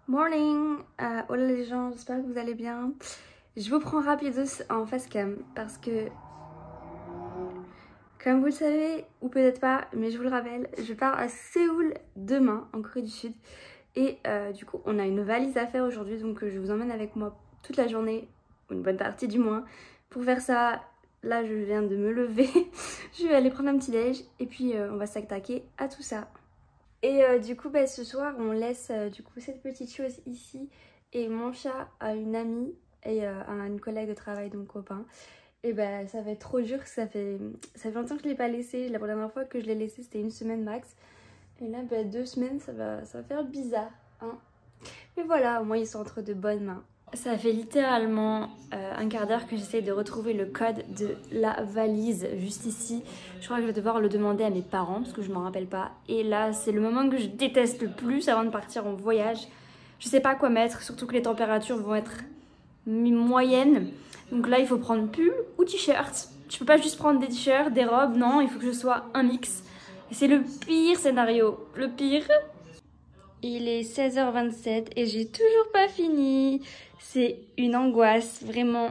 Morning, hola les gens, j'espère que vous allez bien. Je vous prends rapidos en face cam parce que, comme vous le savez ou peut-être pas, mais je vous le rappelle, je pars à Séoul demain en Corée du Sud. Et du coup on a une valise à faire aujourd'hui, donc je vous emmène avec moi toute la journée, une bonne partie du moins. Pour faire ça, là je viens de me lever, je vais aller prendre un petit déj et puis on va s'attaquer à tout ça. Et du coup ce soir on laisse du coup cette petite chose ici et mon chat à une amie et à une collègue de travail, donc copain. Et ça va être trop dur, ça fait longtemps que je l'ai pas laissé. La dernière fois que je l'ai laissé c'était une semaine max. Et là 2 semaines ça va faire bizarre hein. Mais voilà, au moins ils sont entre de bonnes mains. Ça fait littéralement un quart d'heure que j'essaie de retrouver le code de la valise juste ici. Je crois que je vais devoir le demander à mes parents parce que je m'en rappelle pas. Et là c'est le moment que je déteste le plus avant de partir en voyage. Je sais pas quoi mettre, surtout que les températures vont être moyennes. Donc là il faut prendre pull ou t-shirt. Je peux pas juste prendre des t-shirts, des robes, non, il faut que je sois un mix. Et c'est le pire scénario, le pire. Il est 16h27 et j'ai toujours pas fini. C'est une angoisse, vraiment.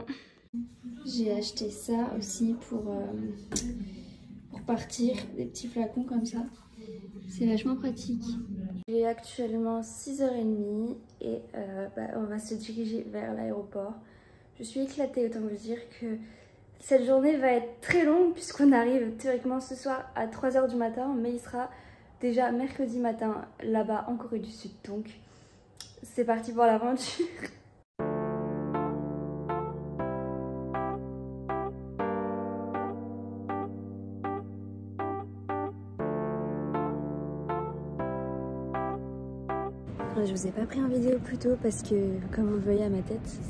J'ai acheté ça aussi pour partir, des petits flacons comme ça. C'est vachement pratique. Il est actuellement 6h30 et on va se diriger vers l'aéroport. Je suis éclatée, autant vous dire que cette journée va être très longue puisqu'on arrive théoriquement ce soir à 3h du matin, mais il sera déjà mercredi matin là-bas en Corée du Sud. Donc c'est parti pour l'aventure. Je vous ai pas pris en vidéo plus tôt parce que, comme vous le voyez à ma tête,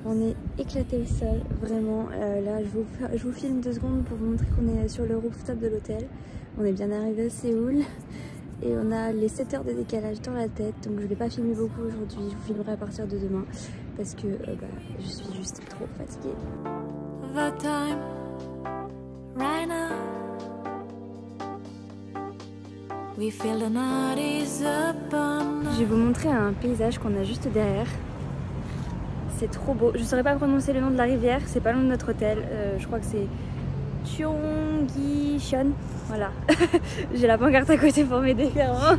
on est éclaté au sol, vraiment. Là, je vous filme 2 secondes pour vous montrer qu'on est sur le rooftop de l'hôtel. On est bien arrivé à Séoul et on a les 7 heures de décalage dans la tête. Donc je vais pas filmer beaucoup aujourd'hui, je vous filmerai à partir de demain parce que je suis juste trop fatiguée. The time, right now. We feel the night is upon us. Je vais vous montrer un paysage qu'on a juste derrière. C'est trop beau. Je ne saurais pas prononcer le nom de la rivière, c'est pas loin de notre hôtel. Je crois que c'est Cheonggi-cheon. Voilà. J'ai la pancarte à côté pour m'aider clairement.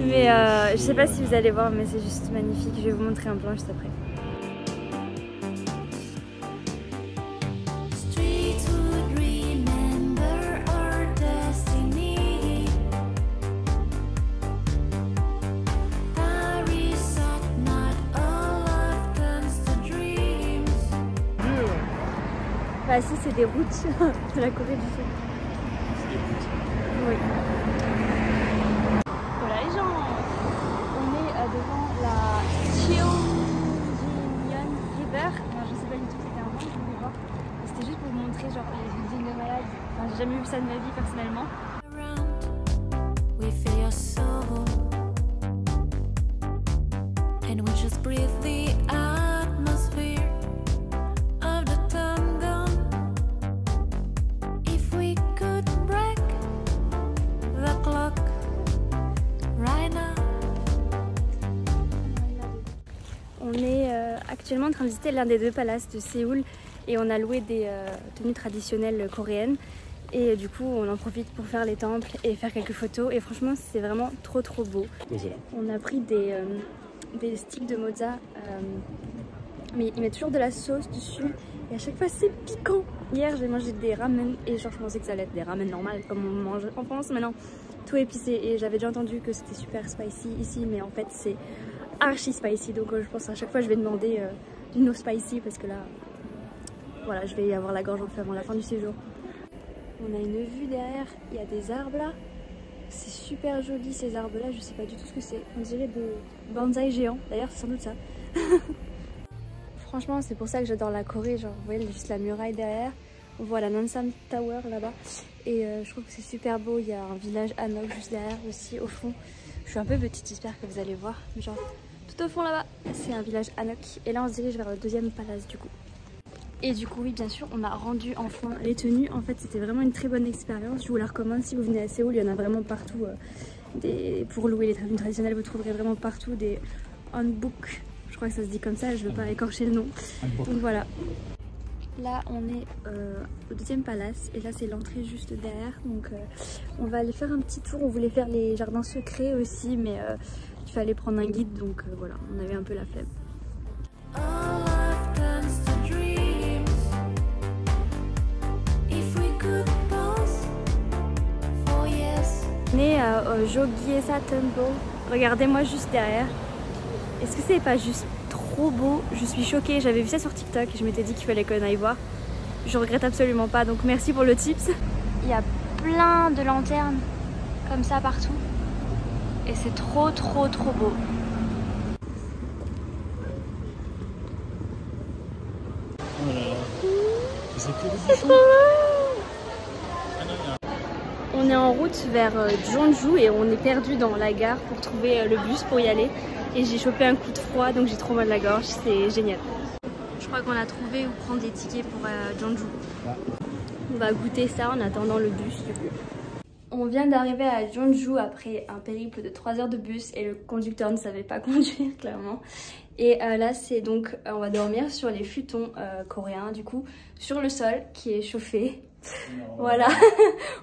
Mais je sais pas si vous allez voir, mais c'est juste magnifique. Je vais vous montrer un plan juste après. Bah si, c'est des routes de la Corée du Sud. C'est des routes. Oui. Voilà les gens, on est devant la Cheonggi-yeon River. Non, je sais pas du tout, c'était un vent, je voulais voir. C'était juste pour vous montrer genre les buildings de malades. Enfin, j'ai jamais vu ça de ma vie personnellement. We feel your soul and we just breathe the atmosphere. On est actuellement en train de visiter l'un des 2 palaces de Séoul et on a loué des tenues traditionnelles coréennes et du coup on en profite pour faire les temples et faire quelques photos et franchement c'est vraiment trop beau. On a pris des sticks de mozza mais ils mettent toujours de la sauce dessus et à chaque fois c'est piquant. Hier j'ai mangé des ramen et genre je pensais que ça allait être des ramen normales comme on mange en France, mais non, tout épicé et j'avais déjà entendu que c'était super spicy ici mais en fait c'est archi spicy, donc je pense à chaque fois je vais demander du no spicy parce que là voilà je vais avoir la gorge en feu avant la fin du séjour. On a une vue derrière, il y a des arbres là, c'est super joli ces arbres là, je sais pas du tout ce que c'est, on dirait des bonsaïs géants, d'ailleurs c'est sans doute ça. Franchement c'est pour ça que j'adore la Corée, genre vous voyez juste la muraille derrière, on voit la Namsan Tower là-bas et je trouve que c'est super beau, il y a un village Hanok juste derrière aussi au fond. Je suis un peu petite, j'espère que vous allez voir, mais genre tout au fond là-bas, c'est un village Hanok. Et là on se dirige vers le deuxième palace du coup. Et du coup oui bien sûr on a rendu enfin les tenues. En fait c'était vraiment une très bonne expérience. Je vous la recommande si vous venez à Séoul, il y en a vraiment partout. Pour louer les tenues traditionnelles vous trouverez vraiment partout des hanbok. Je crois que ça se dit comme ça, je veux pas écorcher le nom. Donc voilà. Là on est au deuxième palace et là c'est l'entrée juste derrière. Donc on va aller faire un petit tour. On voulait faire les jardins secrets aussi mais il fallait prendre un guide donc voilà on avait un peu la flemme. On est au Jogye-sa Temple. Regardez-moi juste derrière. Est-ce que c'est pas juste trop beau? Je suis choquée, j'avais vu ça sur TikTok et je m'étais dit qu'il fallait qu'on aille voir. Je regrette absolument pas, donc merci pour le tips. Il y a plein de lanternes comme ça partout. Et c'est trop beau. C'est trop beau. On est en route vers Jeonju et on est perdu dans la gare pour trouver le bus pour y aller. Et j'ai chopé un coup de froid donc j'ai trop mal à la gorge, c'est génial. Je crois qu'on a trouvé où prendre des tickets pour Jeonju. On va goûter ça en attendant le bus du coup. On vient d'arriver à Jeonju après un périple de 3 heures de bus et le conducteur ne savait pas conduire clairement. Et là c'est donc, on va dormir sur les futons coréens du coup, sur le sol qui est chauffé. Voilà,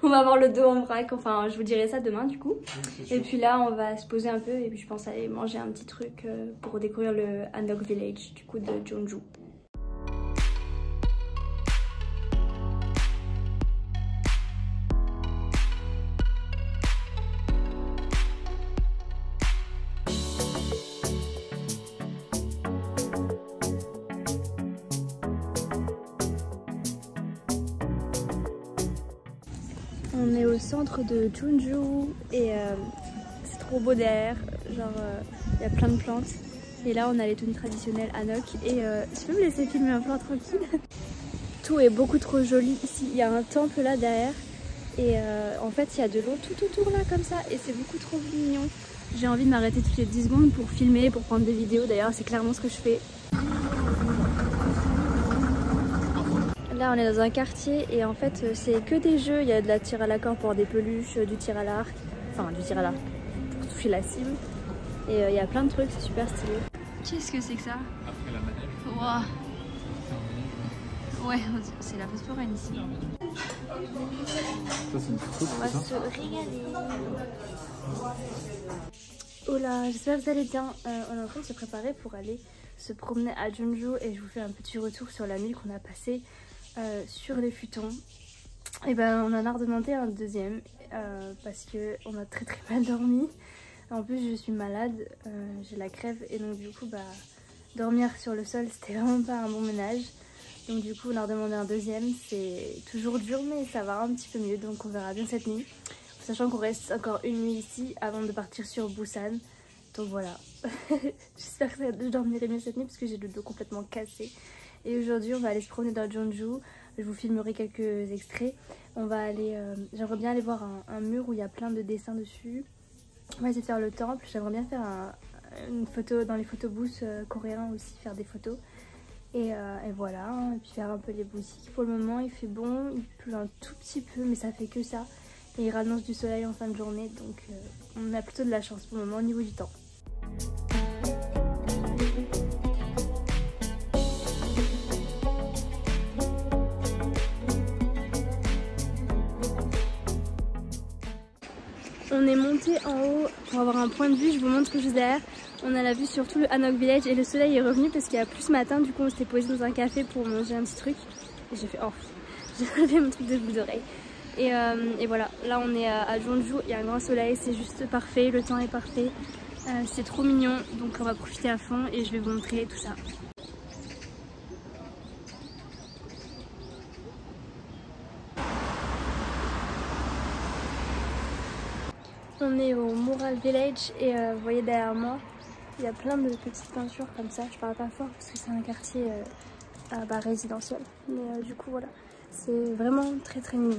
on va avoir le dos en vrac, enfin je vous dirai ça demain du coup. Et puis là on va se poser un peu et puis je pense aller manger un petit truc pour découvrir le Hanok Village du coup de Jeonju. On est au centre de Jeonju et c'est trop beau derrière, genre il y a plein de plantes. Et là on a les tenues traditionnelles Hanok et tu peux me laisser filmer un plan tranquille? Tout est beaucoup trop joli ici, il y a un temple là derrière et en fait il y a de l'eau tout autour là comme ça et c'est beaucoup trop mignon. J'ai envie de m'arrêter toutes les 10 secondes pour filmer, pour prendre des vidéos, d'ailleurs c'est clairement ce que je fais. Là on est dans un quartier et en fait c'est que des jeux, il y a de la tir à la corde pour des peluches, du tir à l'arc, enfin du tir à l'arc pour toucher la cible et il y a plein de trucs, c'est super stylé. Qu'est-ce que c'est que ça? Après la manège. Wow. Ouais, c'est la phosphorène ici. Ça c'est une photo, on va se régaler. Oh là, j'espère que vous allez bien. On est en train de se préparer pour aller se promener à Jeonju et je vous fais un petit retour sur la nuit qu'on a passée sur les futons. Et ben on en a redemandé un deuxième parce que on a très mal dormi. En plus je suis malade, j'ai la crève et donc du coup bah dormir sur le sol c'était vraiment pas un bon ménage. Donc du coup on a redemandé un deuxième, c'est toujours dur mais ça va un petit peu mieux donc on verra bien cette nuit. Sachant qu'on reste encore une nuit ici avant de partir sur Busan. Donc voilà, j'espère que je dormirai mieux cette nuit parce que j'ai le dos complètement cassé. Et aujourd'hui on va aller se promener dans Jeonju, je vous filmerai quelques extraits. On va aller, j'aimerais bien aller voir un mur où il y a plein de dessins dessus. On va essayer de faire le temple, j'aimerais bien faire une photo dans les photobooths coréens aussi, faire des photos. Et voilà, et puis faire un peu les boutiques. Pour le moment il fait bon, il pleut un tout petit peu mais ça fait que ça. Et il rannonce du soleil en fin de journée donc on a plutôt de la chance pour le moment au niveau du temps. On est monté en haut pour avoir un point de vue, je vous montre juste derrière. On a la vue sur tout le Hanok Village et le soleil est revenu parce qu'il y a plus ce matin. Du coup on s'était posé dans un café pour manger un petit truc. Et j'ai fait oh, j'ai enlevé mon truc de boucle d'oreille. Et voilà, là on est à Jeonju, il y a un grand soleil, c'est juste parfait, le temps est parfait. C'est trop mignon, donc on va profiter à fond et je vais vous montrer tout ça. On est au Mural Village et vous voyez derrière moi, il y a plein de petites peintures comme ça. Je parle pas fort parce que c'est un quartier résidentiel. Mais du coup voilà, c'est vraiment très mignon.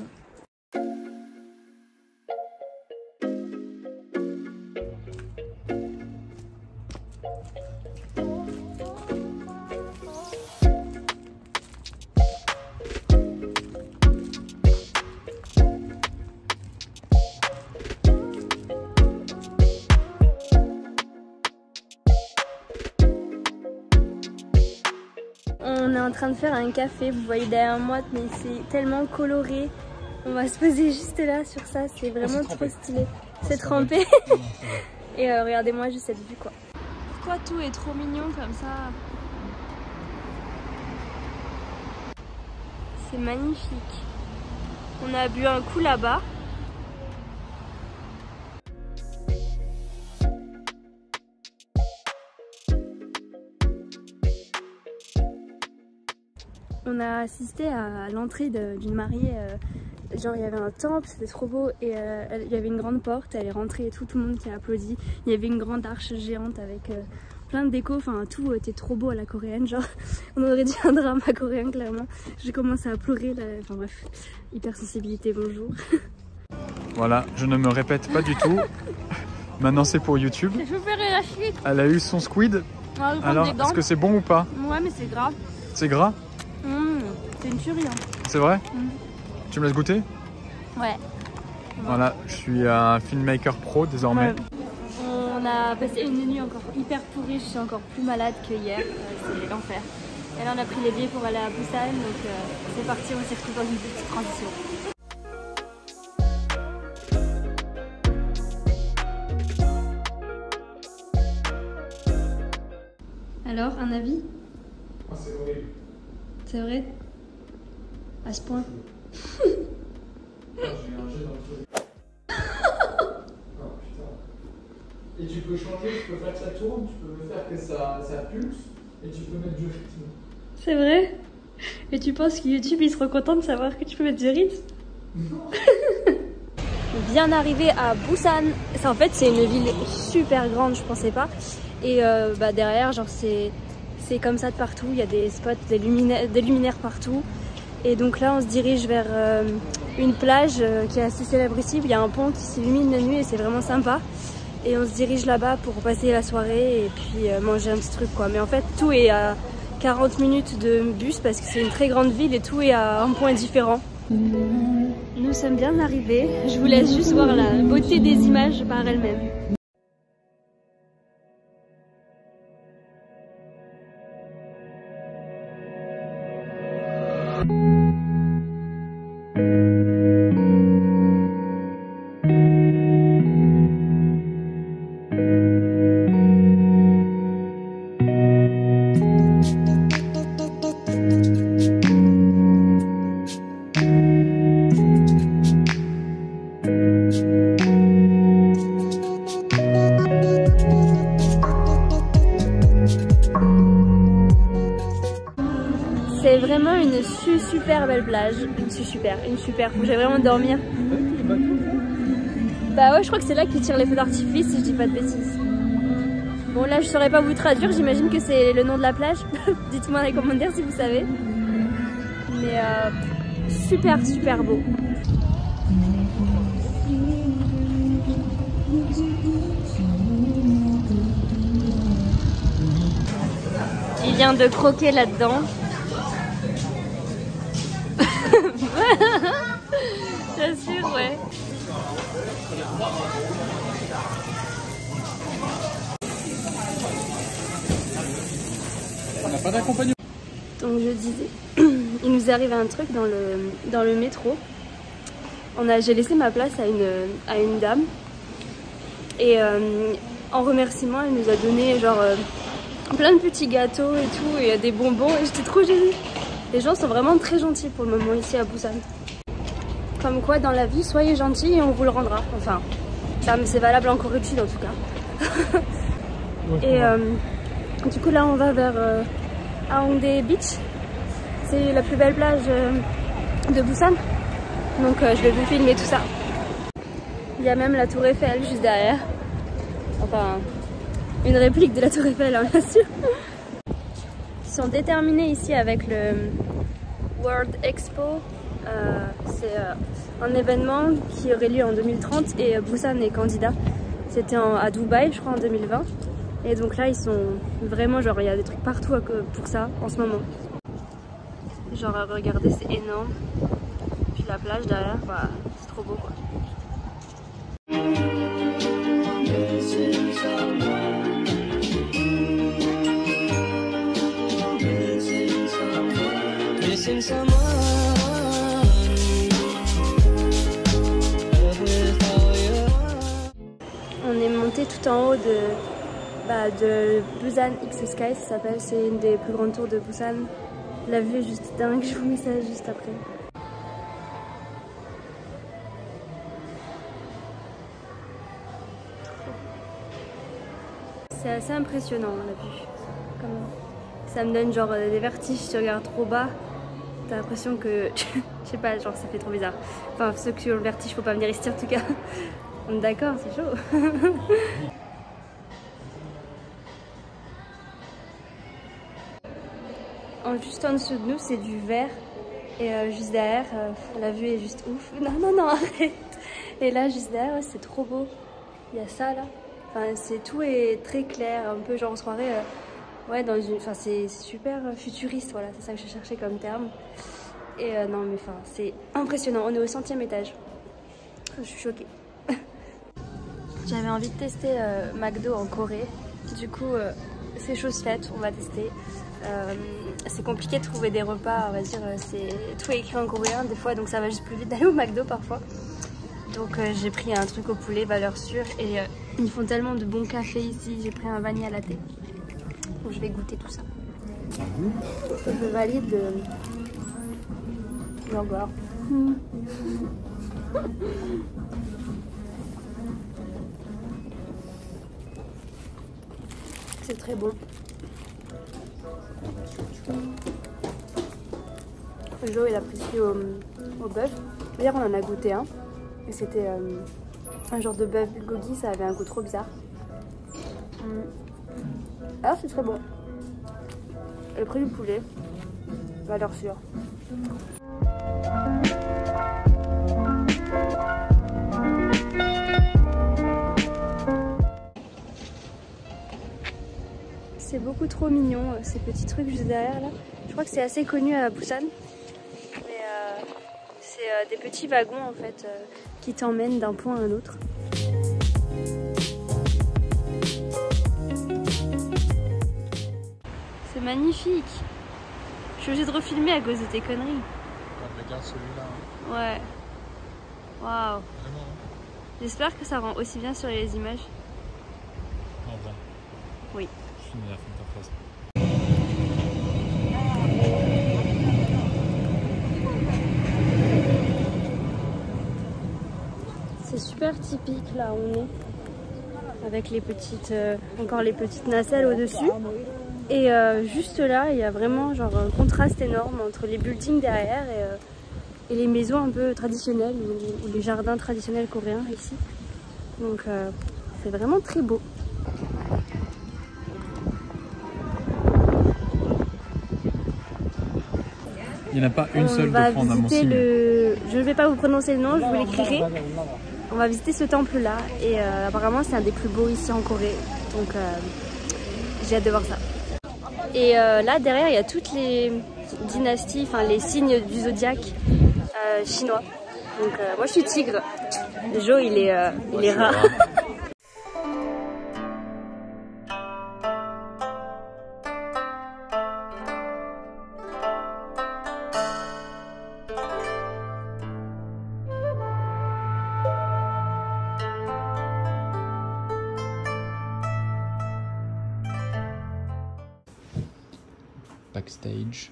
On est en train de faire un café, vous voyez derrière moi, mais c'est tellement coloré. On va se poser juste là sur ça, c'est vraiment trop stylé. C'est trempé. Et regardez-moi juste cette vue quoi. Pourquoi tout est trop mignon comme ça? C'est magnifique. On a bu un coup là-bas. On a assisté à l'entrée d'une mariée, genre il y avait un temple, c'était trop beau et il y avait une grande porte, elle est rentrée et tout le monde qui a applaudi. Il y avait une grande arche géante avec plein de déco, enfin tout était trop beau à la coréenne, genre on aurait dit un drama coréen clairement. J'ai commencé à pleurer, là. Enfin bref, hypersensibilité, bonjour. Voilà, je ne me répète pas du tout. Maintenant c'est pour YouTube. Elle a eu son squid. Alors, est-ce que c'est bon ou pas? Ouais mais c'est gras. C'est gras? C'est une tuerie. Hein. C'est vrai? Tu me laisses goûter? Ouais. Voilà, je suis un filmmaker pro désormais. Ouais. On a passé une nuit encore hyper pourrie, je suis encore plus malade que hier, c'est l'enfer. Et là on a pris les billets pour aller à Busan, donc c'est parti, on s'est retrouvé dans une petite transition. Alors, un avis? Ah, c'est horrible. C'est vrai? À ce point? J'ai un jet dans le truc. Oh putain. Et tu peux changer, tu peux faire que ça tourne, tu peux faire que ça pulse et tu peux mettre du rythme. C'est vrai? Et tu penses que YouTube il sera content de savoir que tu peux mettre du rythme? Non. Bien arrivé à Busan. En fait c'est une ville super grande, je pensais pas. Et derrière genre c'est comme ça de partout, il y a des spots, des luminaires partout. Et donc là on se dirige vers une plage qui est assez célèbre ici, il y a un pont qui s'illumine la nuit et c'est vraiment sympa. Et on se dirige là-bas pour passer la soirée et puis manger un petit truc quoi. Mais en fait tout est à 40 minutes de bus parce que c'est une très grande ville et tout est à un point différent. Nous sommes bien arrivés, je vous laisse juste voir la beauté des images par elles-mêmes. C'est vraiment une super belle plage, une super, faut que j'aille vraiment dormir. Bah ouais, je crois que c'est là qu'ils tirent les feux d'artifice si je dis pas de bêtises. Bon là je saurais pas vous traduire, j'imagine que c'est le nom de la plage. Dites-moi dans les commentaires si vous savez. Mais super beau. Il vient de croquer là-dedans. J'assure, ouais. On n'a pas d'accompagnement. Donc je disais, il nous est arrivé un truc dans le métro. J'ai laissé ma place à une dame. Et en remerciement, elle nous a donné genre plein de petits gâteaux et tout, et des bonbons. Et j'étais trop gênée. Les gens sont vraiment très gentils pour le moment ici à Busan. Comme quoi dans la vie, soyez gentils et on vous le rendra. Enfin, c'est valable en Corée du Sud en tout cas. Et du coup là on va vers Haeungdae Beach. C'est la plus belle plage de Busan. Donc je vais vous filmer tout ça. Il y a même la tour Eiffel juste derrière. Enfin, une réplique de la tour Eiffel, hein, bien sûr. Ils sont déterminés ici avec le World Expo. C'est un événement qui aurait lieu en 2030 et Busan est candidat. C'était à Dubaï, je crois, en 2020. Et donc là, ils sont vraiment, genre, il y a des trucs partout pour ça en ce moment. Genre, regardez, c'est énorme. Puis la plage derrière, bah, c'est trop beau, quoi. missing someone. On est monté tout en haut de Busan X Sky, ça s'appelle, c'est une des plus grandes tours de Busan. La vue est juste dingue, je vous mets ça juste après. C'est assez impressionnant la vue. Ça me donne genre des vertiges, si tu regardes trop bas, t'as l'impression que, je sais pas, genre ça fait trop bizarre. Enfin ceux qui ont le vertige, faut pas venir ici en tout cas. On est d'accord, c'est chaud. Juste en dessous de nous, c'est du vert. Et juste derrière, la vue est juste ouf. Non, non, non, arrête. Et là, juste derrière, ouais, c'est trop beau. Il y a ça là. Enfin, tout est très clair, un peu genre on se croirait ouais, dans une. Enfin, c'est super futuriste, voilà, c'est ça que je cherchais comme terme. Et non, mais enfin, c'est impressionnant. On est au 100e étage. Je suis choquée. J'avais envie de tester McDo en Corée. Du coup, c'est chose faite, on va tester. C'est compliqué de trouver des repas, on va dire, c'est tout est écrit en coréen des fois, donc ça va juste plus vite d'aller au McDo parfois. Donc j'ai pris un truc au poulet, valeur sûre, et ils font tellement de bons cafés ici, j'ai pris un vanilla latte. Donc je vais goûter tout ça. Je valide le burger. C'est très bon. Jo il a pris au bœuf. Hier on en a goûté un. Et c'était un genre de bœuf bulgogi, ça avait un goût trop bizarre. Alors c'est très bon. Le prix du poulet, valeur sûre. C'est beaucoup trop mignon ces petits trucs juste derrière là. Je crois que c'est assez connu à Busan. Mais c'est des petits wagons en fait qui t'emmènent d'un point à un autre. C'est magnifique. Je suis obligée de refilmer à cause de tes conneries. Regarde celui-là. Ouais. Waouh. J'espère que ça rend aussi bien sur les images. En vrai. Oui. Je finis la fin de ta phrase. C'est super typique là où on est. Avec les petites, encore les petites nacelles au-dessus. Et juste là, il y a vraiment genre un contraste énorme entre les buildings derrière et les maisons un peu traditionnelles ou les jardins traditionnels coréens ici. Donc c'est vraiment très beau. Il n'y en a pas une seule de prendre à mon signe. Je ne vais pas vous prononcer le nom, je vous l'écrirai. On va visiter ce temple là et apparemment c'est un des plus beaux ici en Corée. Donc j'ai hâte de voir ça. Et là derrière il y a toutes les dynasties, enfin les signes du zodiaque chinois. Donc moi je suis tigre. Jo il est rat. Backstage.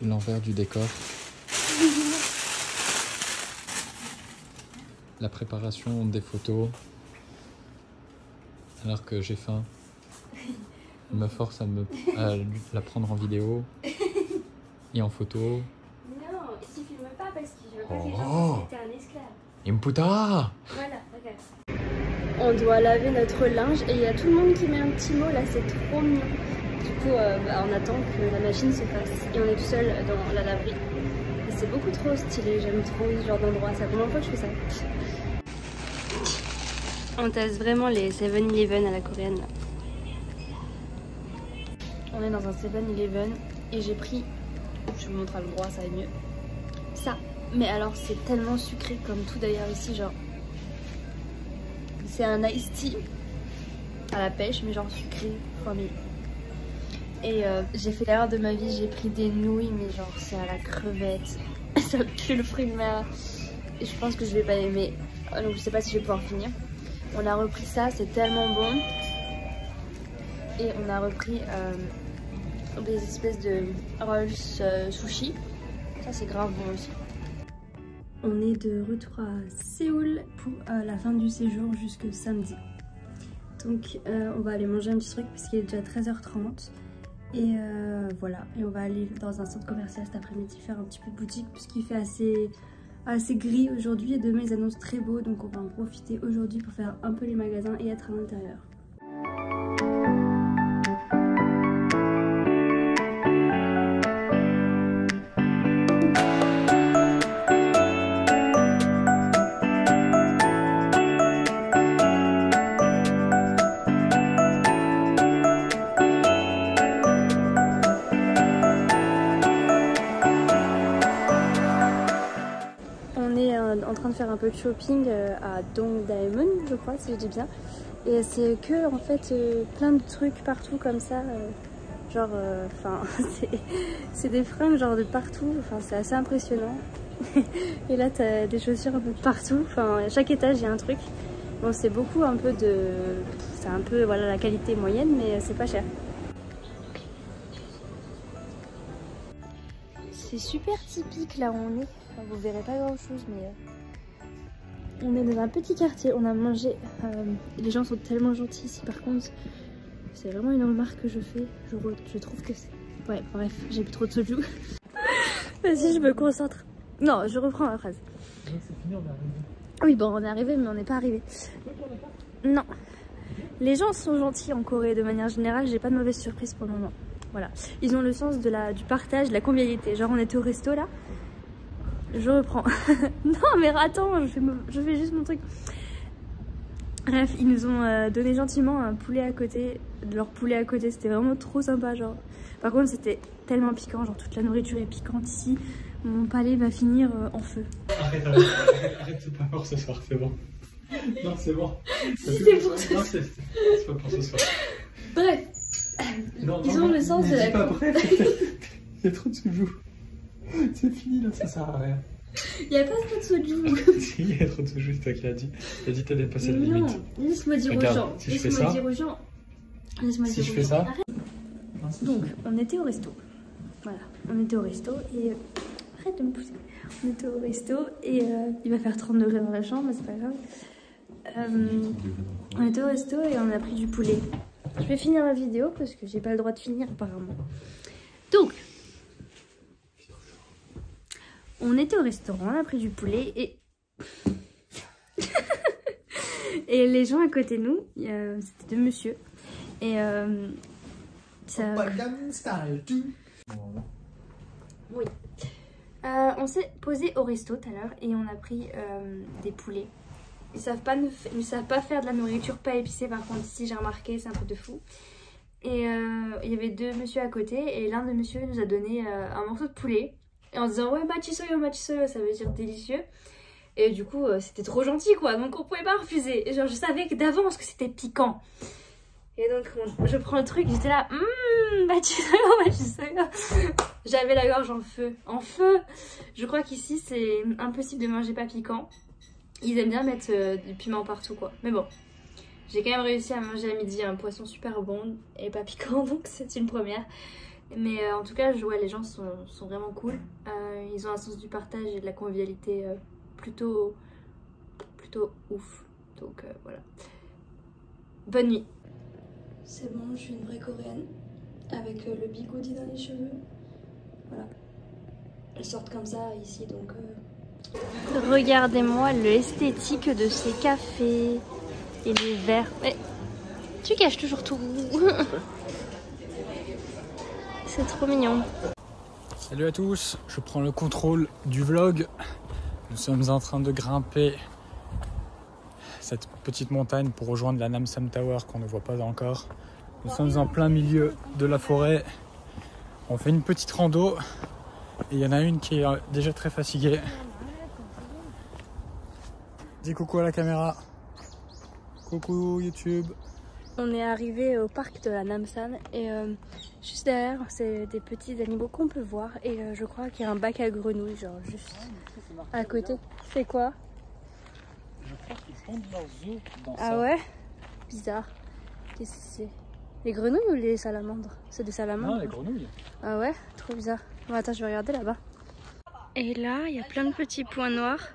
L'envers du décor. La préparation des photos. Alors que j'ai faim. On me force à la prendre en vidéo. Et en photo. Non, tu filmes pas parce que je veux pas que les gens pensent que t'es un esclave. Imputa! Voilà, regarde. On doit laver notre linge et il y a tout le monde qui met un petit mot là, c'est trop mignon. Du coup, on attend que la machine se fasse et on est tout seul dans la laverie. Et c'est beaucoup trop stylé, j'aime trop ce genre d'endroit, c'est la première fois que je fais ça. On teste vraiment les 7-Eleven à la coréenne là. On est dans un 7-Eleven et j'ai pris, je vous montre à l'endroit, ça va mieux. Ça, mais alors c'est tellement sucré comme tout d'ailleurs ici, genre. C'est un iced tea à la pêche, mais genre sucré, fois mille. Et j'ai fait l'erreur de ma vie, j'ai pris des nouilles, mais genre c'est à la crevette. Ça pue le fruit de mer. Et je pense que je vais pas aimer. Donc je sais pas si je vais pouvoir finir. On a repris ça, c'est tellement bon. Et on a repris des espèces de rolls sushi. Ça c'est grave bon aussi. On est de retour à Séoul pour la fin du séjour jusque samedi. Donc on va aller manger un petit truc parce qu'il est déjà 13h30. Et voilà, et on va aller dans un centre commercial cet après-midi faire un petit peu de boutique puisqu'il fait assez gris aujourd'hui et demain ils annoncent très beau, donc on va en profiter aujourd'hui pour faire un peu les magasins et être à l'intérieur. En train de faire un peu de shopping à Dongdaemun, je crois, si je dis bien. Et c'est que en fait plein de trucs partout comme ça, genre, enfin, c'est des fringues genre de partout. Enfin, c'est assez impressionnant. Et là, t'as des chaussures un peu de partout. Enfin, à chaque étage, il y a un truc. Bon, c'est beaucoup un peu de, c'est un peu voilà la qualité moyenne, mais c'est pas cher. C'est super typique là où on est. Enfin, vous verrez pas grand chose, mais on est dans un petit quartier. On a mangé. Les gens sont tellement gentils ici. Par contre, c'est vraiment une remarque que je fais. Je trouve que c'est. Ouais, bref, j'ai plus trop de soju. Vas-y, je me concentre. Non, je reprends ma phrase. C'est fini, on est arrivé. Oui, bon, on est arrivé, mais on n'est pas arrivé. Non. Les gens sont gentils en Corée de manière générale. J'ai pas de mauvaise surprise pour le moment. Voilà. Ils ont le sens de du partage, de la convivialité. Genre, on était au resto là. Je reprends. Non, mais attends, je fais juste mon truc. Bref, ils nous ont donné gentiment un poulet à côté. Leur poulet à côté, c'était vraiment trop sympa. Genre. Par contre, c'était tellement piquant. Genre, toute la nourriture est piquante ici. Mon palais va finir en feu. Arrête, c'est pas pour ce soir, c'est bon. Non, c'est bon. C'est pour ce soir. C'est pas pour ce soir. Bref. Non, ils ont le sens de la. Pas bref. Il y a trop de soujou. C'est fini là, ça sert à rien. Il n'y a pas trop de soju. Si, il y a trop de soujou, c'est toi qui l'as dit. T'as dit que t'as dépassé la limite. Non, laisse-moi dire aux gens. Si je fais ça. Si je fais ça. Donc, on était au resto. Voilà, on était au resto et. Arrête de me pousser. On était au resto et il va faire 30 degrés dans la chambre, mais c'est pas grave. On était au resto et on a pris du poulet. Je vais finir la vidéo parce que j'ai pas le droit de finir apparemment. Donc, on était au restaurant, on a pris du poulet et... et les gens à côté de nous, c'était deux messieurs. Et ça... Oui. On s'est posé au resto tout à l'heure et on a pris des poulets. Ils savent pas faire de la nourriture pas épicée, par contre ici j'ai remarqué, c'est un truc de fou. Et il y avait deux messieurs à côté et l'un des messieurs nous a donné un morceau de poulet. Et en disant ouais machisoyo, ça veut dire délicieux. Et du coup c'était trop gentil quoi, donc on pouvait pas refuser. Et genre je savais que d'avance que c'était piquant. Et donc je prends le truc, j'étais là, machisoyo. J'avais la gorge en feu. Je crois qu'ici c'est impossible de manger pas piquant. Ils aiment bien mettre du piment partout quoi. Mais bon, j'ai quand même réussi à manger à midi un poisson super bon et pas piquant, donc c'est une première. Mais en tout cas, ouais, les gens sont vraiment cool. Ils ont un sens du partage et de la convivialité plutôt ouf. Donc voilà. Bonne nuit. C'est bon, je suis une vraie coréenne. Avec le bigoudi dans les cheveux. Voilà. Elles sortent comme ça ici, donc... Regardez-moi l'esthétique de ces cafés et les verres. Mais tu caches toujours tout. C'est trop mignon. Salut à tous, je prends le contrôle du vlog. Nous sommes en train de grimper cette petite montagne pour rejoindre la Namsan Tower qu'on ne voit pas encore. Nous sommes en plein milieu de la forêt. On fait une petite rando et il y en a une qui est déjà très fatiguée. Dis coucou à la caméra. Coucou YouTube. On est arrivé au parc de la Namsan et juste derrière c'est des petits animaux qu'on peut voir et je crois qu'il y a un bac à grenouilles genre juste à côté. C'est quoi? Je crois qu'ils font de leurs œufs dans ça. Ah ouais? Bizarre. Qu'est-ce que c'est? Les grenouilles ou les salamandres? C'est des salamandres? Non, les grenouilles. Ah ouais? Trop bizarre. Bon, attends, je vais regarder là-bas. Et là, il y a plein de petits points noirs.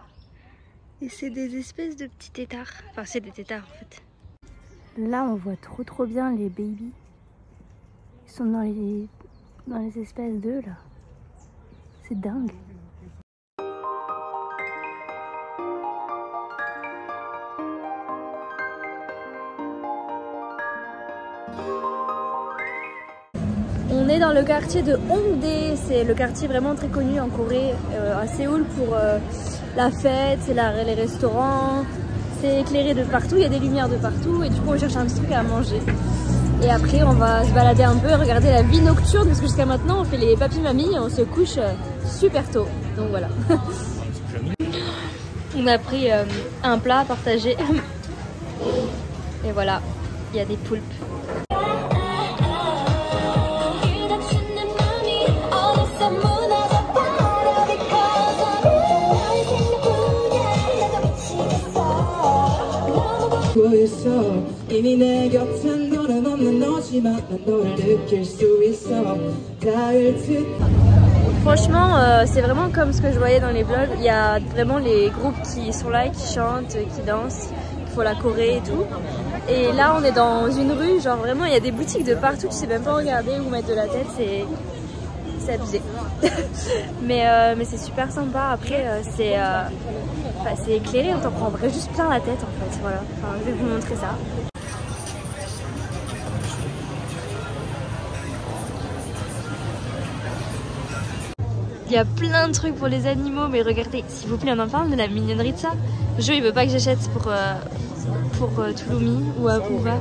Et c'est des espèces de petits têtards. Enfin, c'est des têtards en fait. Là, on voit trop bien les babies. Ils sont dans les espèces d'œufs là. C'est dingue. On est dans le quartier de Hongdae. C'est le quartier vraiment très connu en Corée, à Séoul pour la fête, les restaurants. C'est éclairé de partout, il y a des lumières de partout et du coup on cherche un petit truc à manger. Et après on va se balader un peu et regarder la vie nocturne parce que jusqu'à maintenant on fait les papis-mamies et on se couche super tôt. Donc voilà. On a pris un plat à partager. Et voilà, il y a des poulpes. Franchement, c'est vraiment comme ce que je voyais dans les vlogs. Il y a vraiment les groupes qui sont là et qui chantent, qui dansent, qui font la Corée et tout. Et là, on est dans une rue, genre vraiment, il y a des boutiques de partout. Tu sais même pas regarder où mettre de la tête, c'est abusé. mais c'est super sympa. Après, c'est éclairé, on t'en prend vrai juste plein la tête en fait. Voilà. Enfin, je vais vous montrer ça. Il y a plein de trucs pour les animaux, mais regardez, s'il vous plaît, on en parle de la mignonnerie de ça. Jo, il veut pas que j'achète pour Touloumi ou Abuba.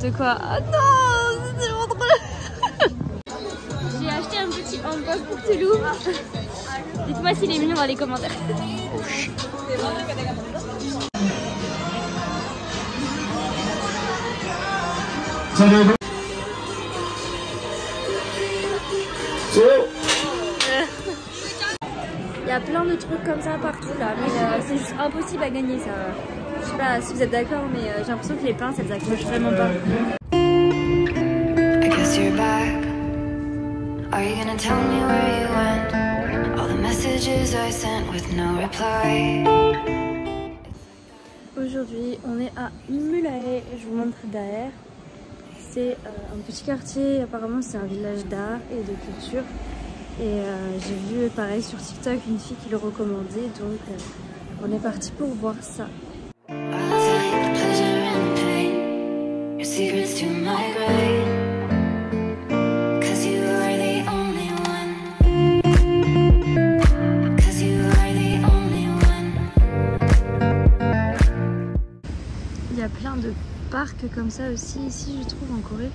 De quoi? Ah non, c'est tellement drôle. J'ai acheté un petit handbag pour Touloum. Dites-moi s'il est mignon dans les commentaires. Il y a plein de trucs comme ça partout là, mais c'est juste impossible à gagner ça. Je sais pas si vous êtes d'accord, mais j'ai l'impression que les pinces elles accrochent vraiment pas. Aujourd'hui, on est à Mulahe, je vous montre derrière. C'est un petit quartier, apparemment c'est un village d'art et de culture. Et j'ai vu pareil sur TikTok une fille qui le recommandait, donc on est parti pour voir ça. Il y a plein de parcs comme ça aussi ici je trouve en Corée.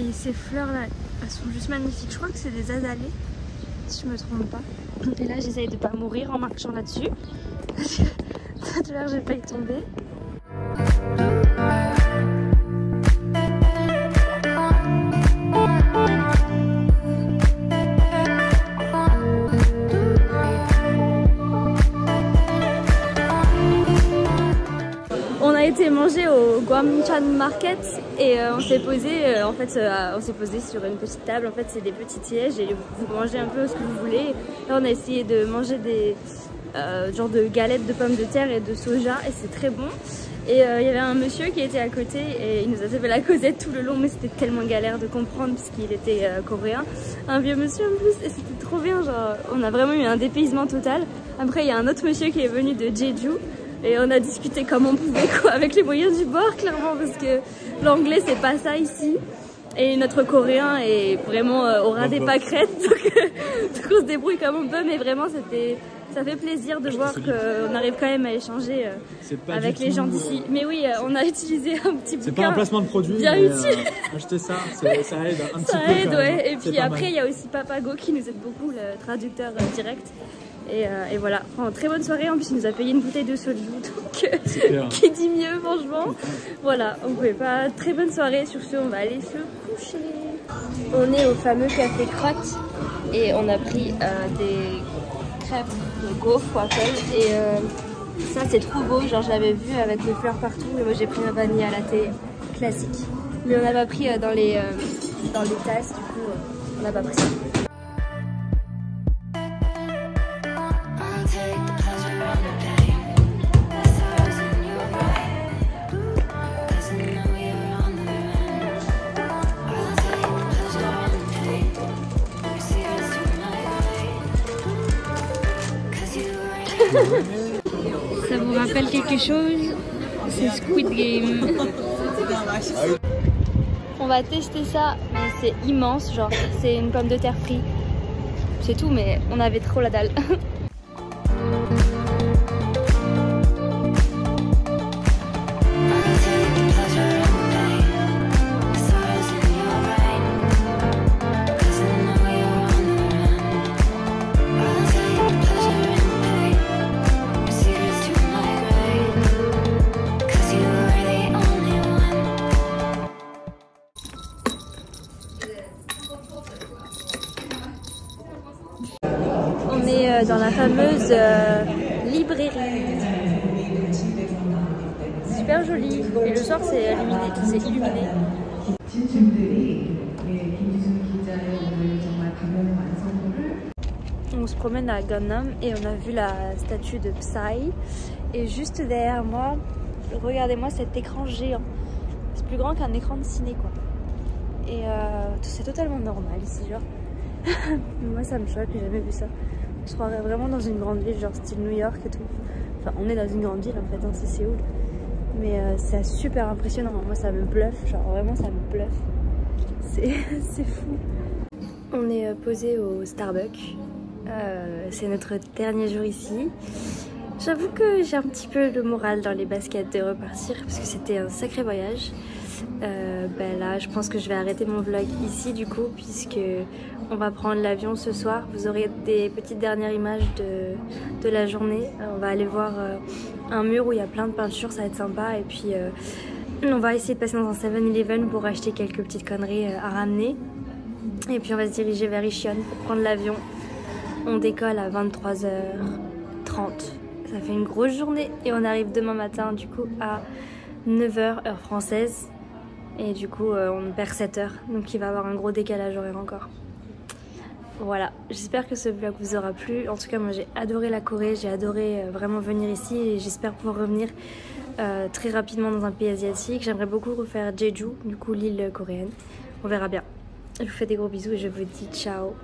Et ces fleurs là, elles sont juste magnifiques. Je crois que c'est des azalées, si je me trompe pas. Et là j'essaye de pas mourir en marchant là-dessus. Parce que tout à l'heure j'ai failli tomber. On a été manger au Gwamchan Market et on s'est posé on s'est posé sur une petite table. En fait c'est des petits sièges et vous mangez un peu ce que vous voulez. Là on a essayé de manger des genre de galettes de pommes de terre et de soja et c'est très bon. Et il y avait un monsieur qui était à côté et il nous a fait la causette tout le long, mais c'était tellement galère de comprendre puisqu'il était coréen. Un vieux monsieur en plus, et c'était trop bien, genre on a vraiment eu un dépaysement total. Après il y a un autre monsieur qui est venu de Jeju et on a discuté comme on pouvait quoi, avec les moyens du bord clairement, parce que l'anglais c'est pas ça ici. Et notre coréen est vraiment au ras des pâquerettes, donc on se débrouille comme on peut, mais vraiment c'était Ça fait plaisir de voir qu'on arrive quand même à échanger avec les gens d'ici. Mais oui, on a utilisé un petit bouquin. C'est pas un placement de produit, bien mais utile. acheter ça, ça aide un petit peu. Ça aide, quand même. ouais. Et puis après, il y a aussi Papago qui nous aide beaucoup, le traducteur direct. Et voilà, enfin, très bonne soirée. En plus, il nous a payé une bouteille de Soliou, donc qui dit mieux, franchement. Voilà, on pouvait pas. Très bonne soirée. Sur ce, on va aller se coucher. On est au fameux café Crotte et on a pris des crêpes de gaufres waffle et ça c'est trop beau, genre je l'avais vu avec les fleurs partout et moi j'ai pris ma vanille à latte classique, mais on n'a pas pris dans les tasses, du coup on n'a pas pris ça. Ça vous rappelle quelque chose? C'est Squid Game. On va tester ça, mais c'est immense, genre c'est une pomme de terre frite. C'est tout, mais on avait trop la dalle. On est dans la fameuse librairie. Super joli. Et le soir c'est illuminé. On se promène à Gangnam et on a vu la statue de Psy. Et juste derrière moi, regardez-moi cet écran géant. C'est plus grand qu'un écran de ciné quoi. Et c'est totalement normal ici genre. Moi ça me choque, j'ai jamais vu ça. On se croirait vraiment dans une grande ville, genre style New York et tout. Enfin on est dans une grande ville en fait, hein, c'est Séoul. Mais c'est super impressionnant, moi ça me bluffe, genre vraiment ça me bluffe. C'est fou. On est posé au Starbucks, c'est notre dernier jour ici. J'avoue que j'ai un petit peu le moral dans les baskets de repartir parce que c'était un sacré voyage. Là je pense que je vais arrêter mon vlog ici du coup puisque on va prendre l'avion ce soir. Vous aurez des petites dernières images de la journée. On va aller voir un mur où il y a plein de peintures, ça va être sympa. Et puis on va essayer de passer dans un 7-Eleven pour acheter quelques petites conneries à ramener. Et puis on va se diriger vers Incheon pour prendre l'avion. On décolle à 23h30. Ça fait une grosse journée et on arrive demain matin du coup à 9h heure française. Et du coup on perd 7 heures, donc il va y avoir un gros décalage horaire encore. Voilà, j'espère que ce vlog vous aura plu. En tout cas moi j'ai adoré la Corée, j'ai adoré vraiment venir ici et j'espère pouvoir revenir très rapidement dans un pays asiatique. J'aimerais beaucoup refaire Jeju, du coup l'île coréenne. On verra bien. Je vous fais des gros bisous et je vous dis ciao.